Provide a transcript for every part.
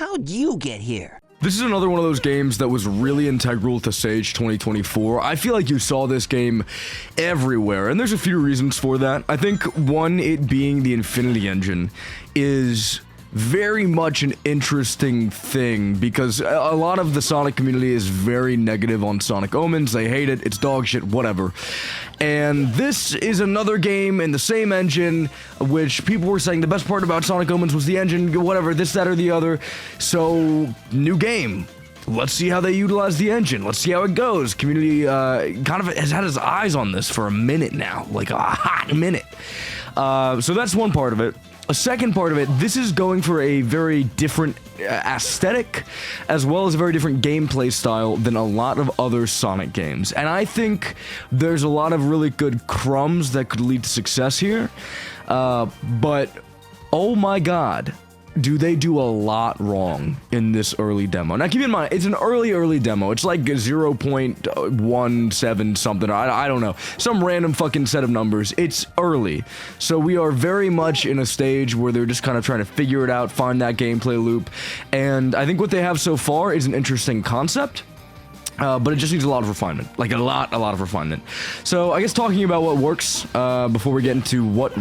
How'd you get here? This is another one of those games that was really integral to Sage 2024. I feel like you saw this game everywhere, and there's a few reasons for that. I think one, it being the Infinity Engine, is very much an interesting thing because a lot of the Sonic community is very negative on Sonic Omens. They hate it, it's dog shit, whatever. And this is another game in the same engine, which people were saying the best part about Sonic Omens was the engine, whatever, this, that, or the other. So, new game. Let's see how they utilize the engine. Let's see how it goes. Community kind of has had his eyes on this for a minute now, like a hot minute. So that's one part of it. A second part of it, this is going for a very different aesthetic, as well as a very different gameplay style than a lot of other Sonic games. And I think there's a lot of really good crumbs that could lead to success here. But, oh my god, do they do a lot wrong in this early demo. Now keep in mind, it's an early demo. It's like 0.17 something, I don't know. Some random fucking set of numbers. It's early. So we are very much in a stage where they're just kind of trying to figure it out, find that gameplay loop. And I think what they have so far is an interesting concept. But it just needs a lot of refinement, like a lot of refinement. So I guess talking about what works before we get into what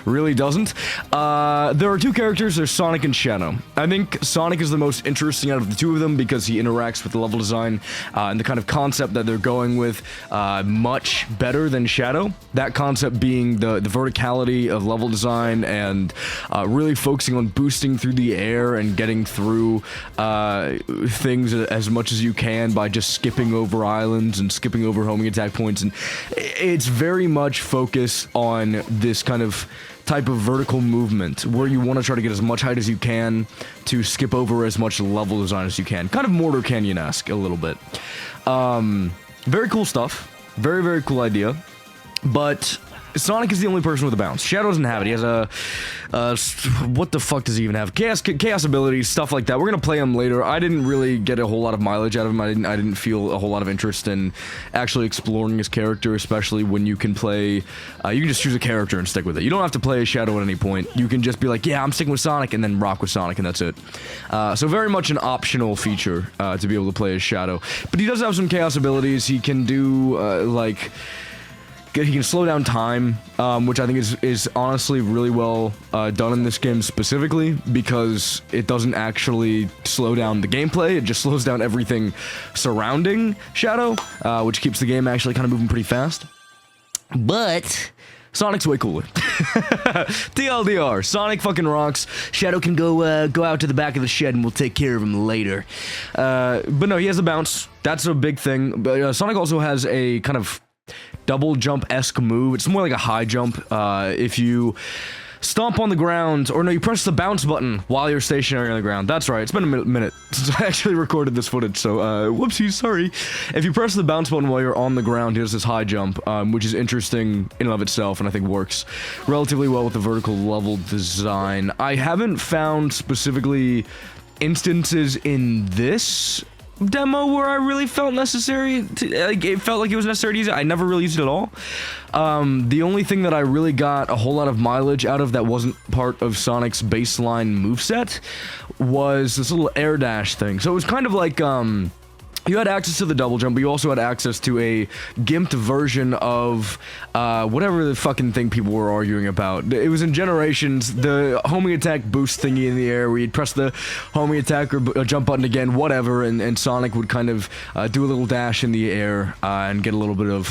really doesn't. There are two characters, there's Sonic and Shadow. I think Sonic is the most interesting out of the two of them because he interacts with the level design and the kind of concept that they're going with much better than Shadow. That concept being the verticality of level design and really focusing on boosting through the air and getting through things as much as you can by just skipping over islands and skipping over homing attack points, and it's very much focused on this kind of type of vertical movement where you want to try to get as much height as you can to skip over as much level design as you can. Kind of Mortar Canyon-esque a little bit. Very cool stuff. Very cool idea. But Sonic is the only person with a bounce. Shadow doesn't have it. He has a what the fuck does he even have? Chaos abilities, stuff like that. We're gonna play him later. I didn't really get a whole lot of mileage out of him. I didn't feel a whole lot of interest in actually exploring his character, especially when you can play. You can just choose a character and stick with it. You don't have to play Shadow at any point. You can just be like, yeah, I'm sticking with Sonic, and then rock with Sonic, and that's it. So very much an optional feature to be able to play as Shadow. But he does have some chaos abilities. He can do like. He can slow down time, which I think is honestly really well done in this game specifically, because it doesn't actually slow down the gameplay, it just slows down everything surrounding Shadow, which keeps the game actually kind of moving pretty fast. But Sonic's way cooler. TLDR, Sonic fucking rocks. Shadow can go out to the back of the shed and we'll take care of him later. But no, he has a bounce. That's a big thing. But Sonic also has a kind of double jump-esque move. It's more like a high jump. If you stomp on the ground, or no, you press the bounce button while you're stationary on the ground. That's right, it's been a minute since I actually recorded this footage, so whoopsies, sorry. If you press the bounce button while you're on the ground, he does this high jump, which is interesting in and of itself, and I think works relatively well with the vertical level design. I haven't found specifically instances in this demo where I really felt necessary to, like, it felt like it was necessary to use it. I never really used it at all. The only thing that I really got a whole lot of mileage out of that wasn't part of Sonic's baseline moveset was this little air dash thing. So it was kind of like, you had access to the double jump, but you also had access to a gimped version of whatever the fucking thing people were arguing about. It was in Generations, the homing attack boost thingy in the air, where you'd press the homing attack or jump button again, whatever, and Sonic would kind of do a little dash in the air and get a little bit of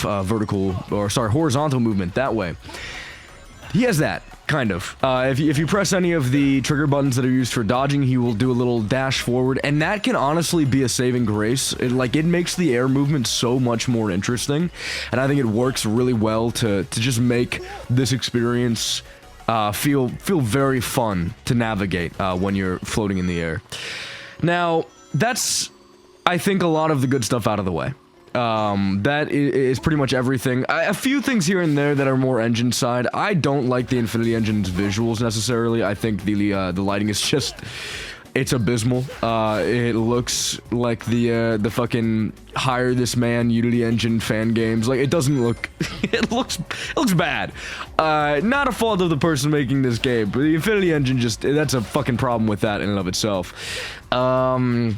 horizontal movement that way. He has that. Kind of. If you press any of the trigger buttons that are used for dodging, he will do a little dash forward, and that can honestly be a saving grace. It makes the air movement so much more interesting, and I think it works really well to just make this experience feel very fun to navigate when you're floating in the air. Now, that's, I think, a lot of the good stuff out of the way. That is pretty much everything. A few things here and there that are more engine side. I don't like the Infinity Engine's visuals necessarily. I think the lighting is just It's abysmal. It looks like the fucking hire this man Unity Engine fan games. Like, it doesn't look. it looks bad. Not a fault of the person making this game, but the Infinity Engine that's a fucking problem with that in and of itself. And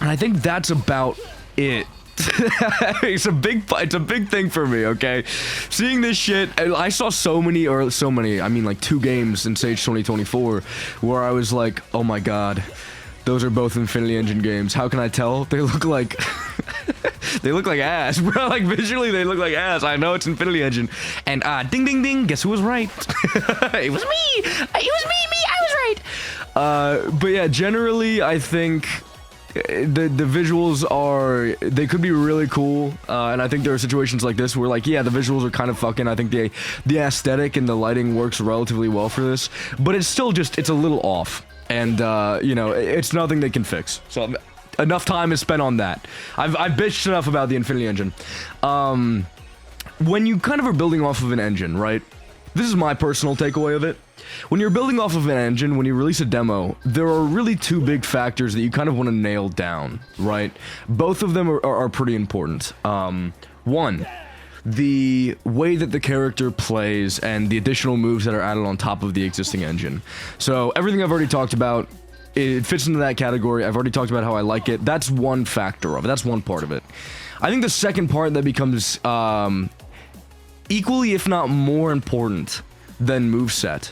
I think that's about it. it's a big thing for me, okay? Seeing this shit, I saw I mean like 2 games in Sage 2024 where I was like, oh my god, those are both Infinity Engine games. How can I tell? They look like they look like ass, bro. Like, visually they look like ass. I know it's Infinity Engine. And ding ding ding, guess who was right? It was me. I was right. But yeah, generally I think the visuals they could be really cool, and I think there are situations like this where, like, yeah, the visuals are kind of fucking. I think the aesthetic and the lighting works relatively well for this, but it's still it's a little off, and you know, it's nothing they can fix. So enough time is spent on that. I've bitched enough about the Infinity Engine. When you kind of are building off of an engine, right? This is my personal takeaway of it. When you're building off of an engine, when you release a demo, there are really 2 big factors that you kind of want to nail down, right? Both of them are pretty important. One, the way that the character plays and the additional moves that are added on top of the existing engine. So everything I've already talked about, it fits into that category. I've already talked about how I like it. That's one factor of it. That's one part of it. I think the second part that becomes equally, if not more important than moveset,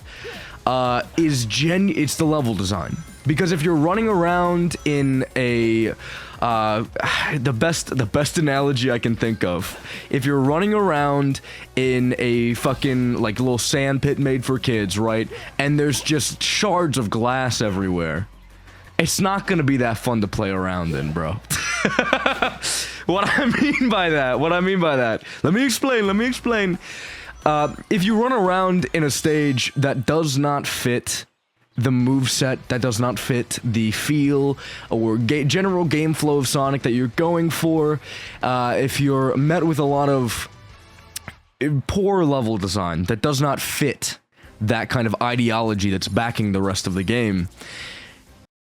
it's the level design. Because if you're running around in a the best analogy I can think of, if you're running around in a fucking like little sand pit made for kids, right, and there's just shards of glass everywhere, it's not gonna be that fun to play around in, bro. What I mean by that, let me explain. If you run around in a stage that does not fit the moveset, that does not fit the feel or general game flow of Sonic that you're going for, if you're met with a lot of poor level design that does not fit that kind of ideology that's backing the rest of the game,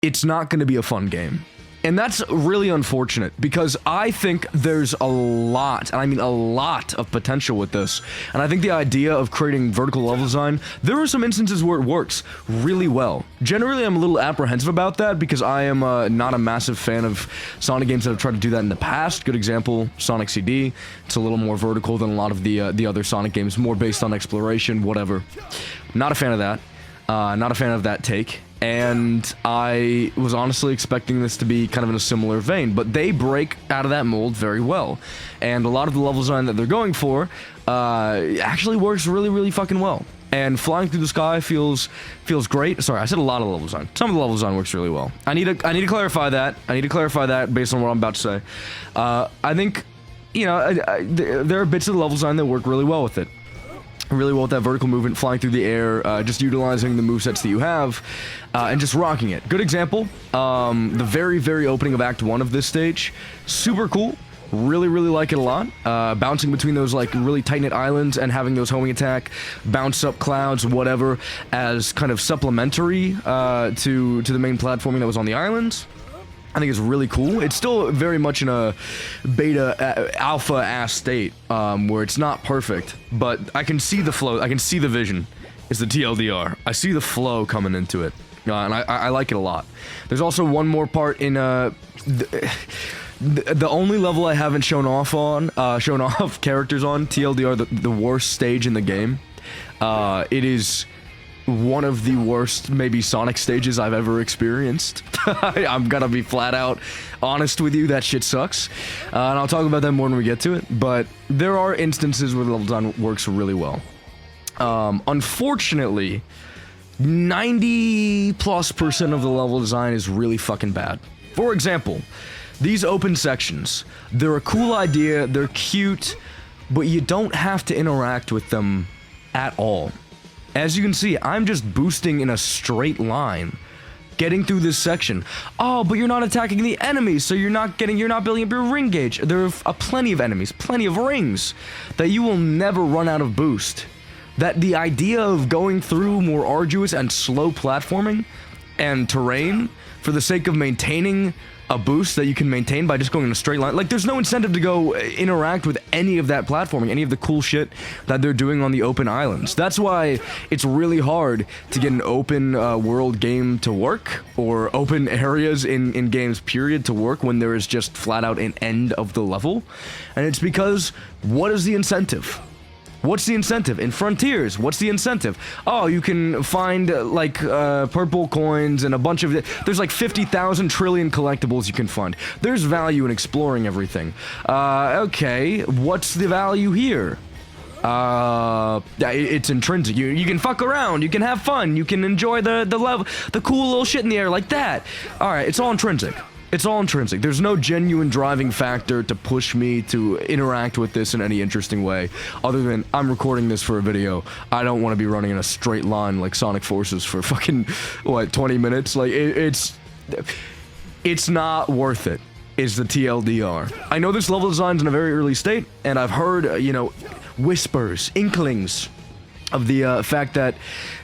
it's not going to be a fun game. And that's really unfortunate, because I think there's a lot, and I mean a lot, of potential with this. And I think the idea of creating vertical level design, there are some instances where it works really well. Generally, I'm a little apprehensive about that, because I am not a massive fan of Sonic games that have tried to do that in the past. Good example, Sonic CD. It's a little more vertical than a lot of the other Sonic games, more based on exploration, whatever. Not a fan of that. Not a fan of that take. And I was honestly expecting this to be kind of in a similar vein, but they break out of that mold very well. And a lot of the level design that they're going for actually works really, really fucking well. And flying through the sky feels great. Sorry, I said a lot of level design. Some of the level design works really well. I need to clarify that. I need to clarify that based on what I'm about to say. I think, you know, there are bits of the level design that work really well with it. Really well with that vertical movement, flying through the air, just utilizing the movesets that you have, and just rocking it. Good example, the very, very opening of Act 1 of this stage. Super cool. Really, really like it a lot. Bouncing between those, like, really tight-knit islands and having those homing attack, bounce up clouds, whatever, as kind of supplementary to the main platforming that was on the islands. I think it's really cool. It's still very much in a beta, alpha-ass state, where it's not perfect, but I can see the flow, I can see the vision. It's the TLDR. I see the flow coming into it, and I like it a lot. There's also one more part in, the only level I haven't shown off characters on, TLDR, the worst stage in the game. It is one of the worst, maybe, Sonic stages I've ever experienced. I'm gonna be flat out honest with you, that shit sucks. And I'll talk about that more when we get to it, but there are instances where the level design works really well. Unfortunately, 90+% of the level design is really fucking bad. For example, these open sections, they're a cool idea, they're cute, but you don't have to interact with them at all. As you can see, I'm just boosting in a straight line, getting through this section. Oh, but you're not attacking the enemies, so you're not building up your ring gauge. There are plenty of enemies, plenty of rings, that you will never run out of boost. That the idea of going through more arduous and slow platforming and terrain for the sake of maintaining a boost that you can maintain by just going in a straight line. Like, there's no incentive to go interact with any of that platforming, any of the cool shit that they're doing on the open islands. That's why it's really hard to get an open world game to work, or open areas in games, period, to work when there is just flat out an end of the level. And it's because, what is the incentive? What's the incentive? In Frontiers, what's the incentive? Oh, you can find, like, purple coins and a bunch of... There's, like, 50,000 trillion collectibles you can find. There's value in exploring everything. Okay, what's the value here? It's intrinsic. You can fuck around, you can have fun, you can enjoy the level, the cool little shit in the air like that. Alright, it's all intrinsic. It's all intrinsic. There's no genuine driving factor to push me to interact with this in any interesting way, other than I'm recording this for a video. I don't want to be running in a straight line like Sonic Forces for fucking, what, 20 minutes? Like, it's not worth it, is the TLDR. I know this level design's in a very early state, and I've heard, you know, whispers, inklings of the fact that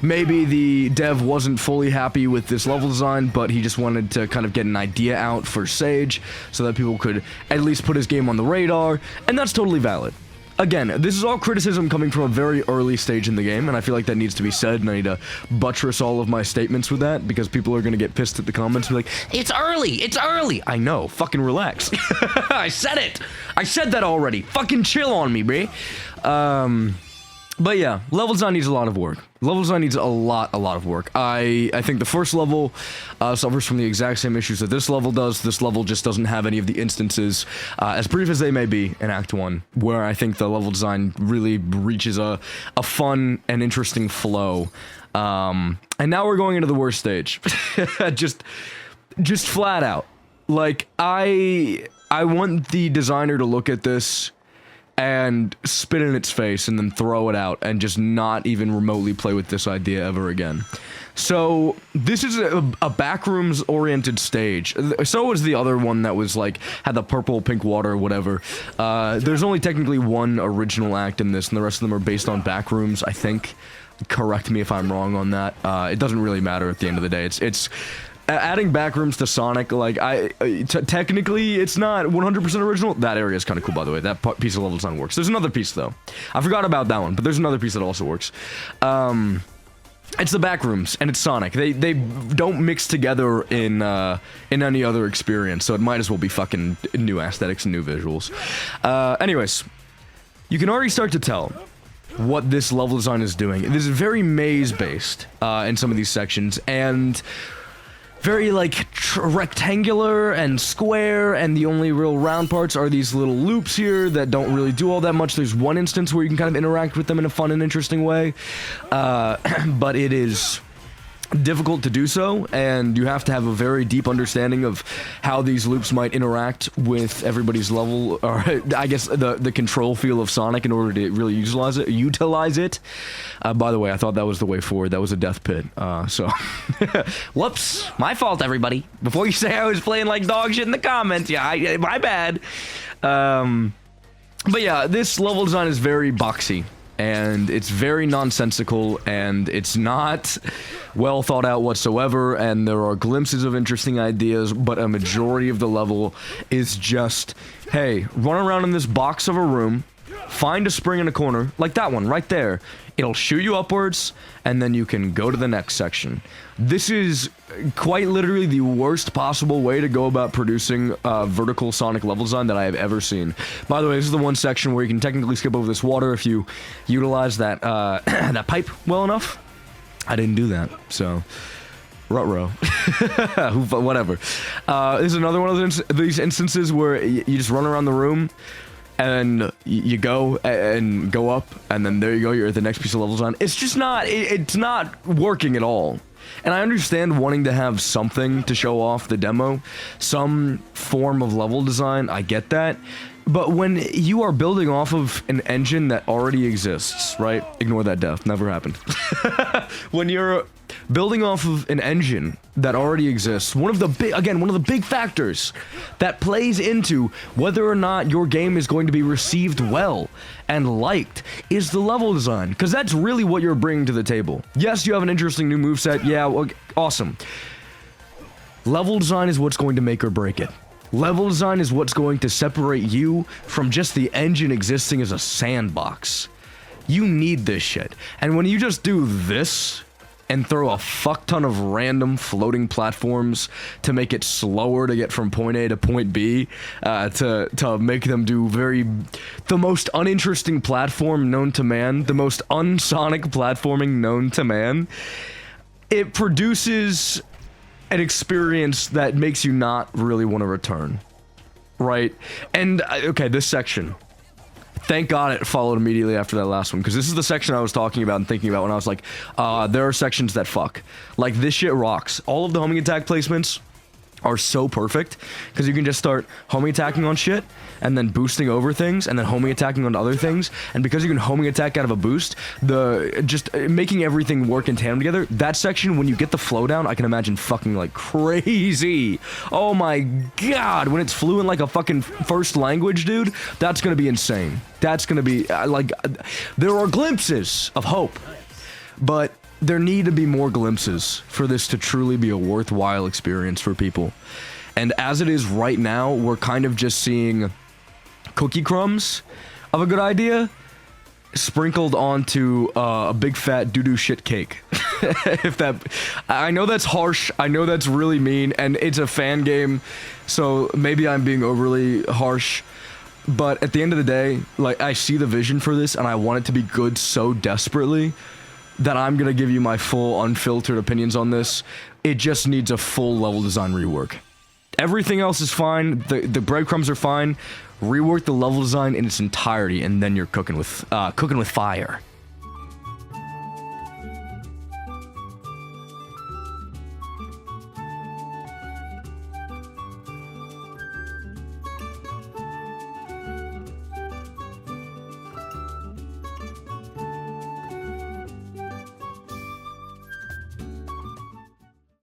maybe the dev wasn't fully happy with this level design, but he just wanted to kind of get an idea out for Sage so that people could at least put his game on the radar, and that's totally valid. Again, this is all criticism coming from a very early stage in the game, and I feel like that needs to be said, and I need to buttress all of my statements with that, because people are gonna get pissed at the comments and be like, it's early, it's early! I know, fucking relax. I said it! I said that already! Fucking chill on me, bruh. But yeah, level design needs a lot of work. Level design needs a lot of work. I think the first level suffers from the exact same issues that this level does. This level just doesn't have any of the instances, as brief as they may be, in Act 1, where I think the level design really reaches a fun and interesting flow. And now we're going into the worst stage. just flat out. Like, I want the designer to look at this and spit in its face and then throw it out and just not even remotely play with this idea ever again. So this is a backrooms oriented stage. So was the other one that was like had the purple pink water or whatever. There's only technically one original act in this, and the rest of them are based on backrooms, I think. Correct me if I'm wrong on that. It doesn't really matter at the end of the day. It's adding backrooms to Sonic, like, technically, it's not 100% original. That area is kind of cool, by the way. That piece of level design works. There's another piece, though. I forgot about that one, but there's another piece that also works. It's the backrooms, and it's Sonic. They don't mix together in any other experience, so it might as well be fucking new aesthetics and new visuals. Anyways, you can already start to tell what this level design is doing. This is very maze-based in some of these sections, and very, like, rectangular and square, and the only real round parts are these little loops here that don't really do all that much. There's one instance where you can kind of interact with them in a fun and interesting way, but it is difficult to do so, and you have to have a very deep understanding of how these loops might interact with everybody's level, or I guess the control feel of Sonic in order to really utilize it. By the way, I thought that was the way forward. That was a death pit, so whoops, my fault, everybody. Before you say I was playing like dog shit in the comments, yeah, my bad. But yeah, this level design is very boxy, and it's very nonsensical, and it's not well thought out whatsoever, and there are glimpses of interesting ideas, but a majority of the level is just, hey, run around in this box of a room, find a spring in a corner, like that one right there. It'll shoot you upwards, and then you can go to the next section. This is quite literally the worst possible way to go about producing vertical Sonic level design that I have ever seen. By the way, this is the one section where you can technically skip over this water if you utilize that that pipe well enough. I didn't do that, so ruh-roh. Whatever. This is another one of these instances where you just run around the room, and you go and go up, and then there you go, you're at the next piece of level design. It's just not, it's not working at all. And I understand wanting to have something to show off the demo, some form of level design, I get that. But when you are building off of an engine that already exists, right? Ignore that death, never happened. When you're building off of an engine that already exists, one of the big factors that plays into whether or not your game is going to be received well and liked is the level design, because that's really what you're bringing to the table. Yes, you have an interesting new moveset, yeah, well, awesome. Level design is what's going to make or break it. Level design is what's going to separate you from just the engine existing as a sandbox. You need this shit. And when you just do this and throw a fuck ton of random floating platforms to make it slower to get from point A to point B, to make them do the most uninteresting platform known to man, the most unsonic platforming known to man, it produces an experience that makes you not really want to return, right? And okay, this section, thank God it followed immediately after that last one, because this is the section I was talking about and thinking about when I was like, there are sections that fuck. Like, this shit rocks. All of the homing attack placements are so perfect, because you can just start homing attacking on shit, and then boosting over things, and then homing attacking on other things, and because you can homing attack out of a boost, just making everything work in tandem together, that section, when you get the flow down, I can imagine fucking like crazy. Oh my god, when it's fluent like a fucking first language, dude, that's gonna be insane. That's gonna be, there are glimpses of hope, but there need to be more glimpses for this to truly be a worthwhile experience for people. And as it is right now, we're kind of just seeing cookie crumbs of a good idea sprinkled onto a big fat doo-doo shit cake. I know that's harsh, I know that's really mean, and it's a fan game, so maybe I'm being overly harsh, but at the end of the day, like, I see the vision for this, and I want it to be good so desperately that I'm gonna give you my full, unfiltered opinions on this. It just needs a full level design rework. Everything else is fine, the breadcrumbs are fine. Rework the level design in its entirety, and then you're cooking with fire.